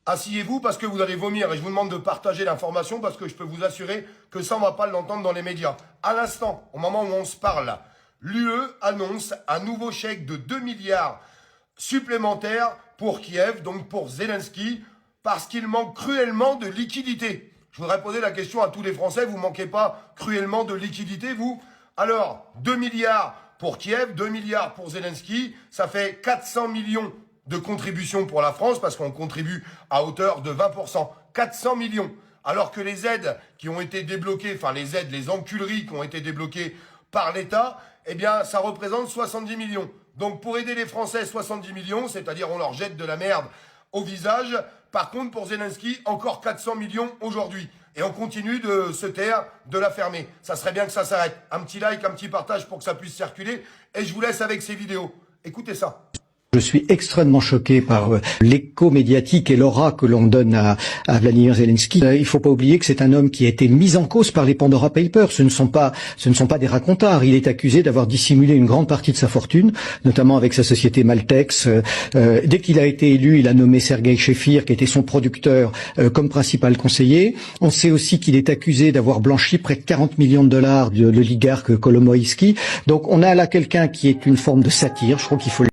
asseyez-vous parce que vous allez vomir et je vous demande de partager l'information parce que je peux vous assurer que ça, on va pas l'entendre dans les médias. À l'instant, au moment où on se parle, l'UE annonce un nouveau chèque de 2 milliards supplémentaires pour Kiev, donc pour Zelensky, parce qu'il manque cruellement de liquidité. Je voudrais poser la question à tous les Français, vous manquez pas cruellement de liquidité, vous? Alors, 2 milliards pour Kiev, 2 milliards pour Zelensky, ça fait 400 millions de contributions pour la France, parce qu'on contribue à hauteur de 20%. 400 millions. Alors que les aides qui ont été débloquées, enfin les aides, les enculeries qui ont été débloquées par l'État, eh bien, ça représente 70 millions. Donc, pour aider les Français, 70 millions, c'est-à-dire on leur jette de la merde au visage. Par contre, pour Zelensky, encore 400 millions aujourd'hui. Et on continue de se taire, de la fermer. Ça serait bien que ça s'arrête. Un petit like, un petit partage pour que ça puisse circuler. Et je vous laisse avec ces vidéos. Écoutez ça. Je suis extrêmement choqué par l'écho médiatique et l'aura que l'on donne à Vladimir Zelensky. Il faut pas oublier que c'est un homme qui a été mis en cause par les Pandora Papers. Ce ne sont pas des racontards. Il est accusé d'avoir dissimulé une grande partie de sa fortune, notamment avec sa société Maltex. Dès qu'il a été élu, il a nommé Sergei Shefir, qui était son producteur, comme principal conseiller. On sait aussi qu'il est accusé d'avoir blanchi près de 40 millions de dollars de l'oligarque Kolomoïski. Donc on a là quelqu'un qui est une forme de satire. Je crois qu'il faut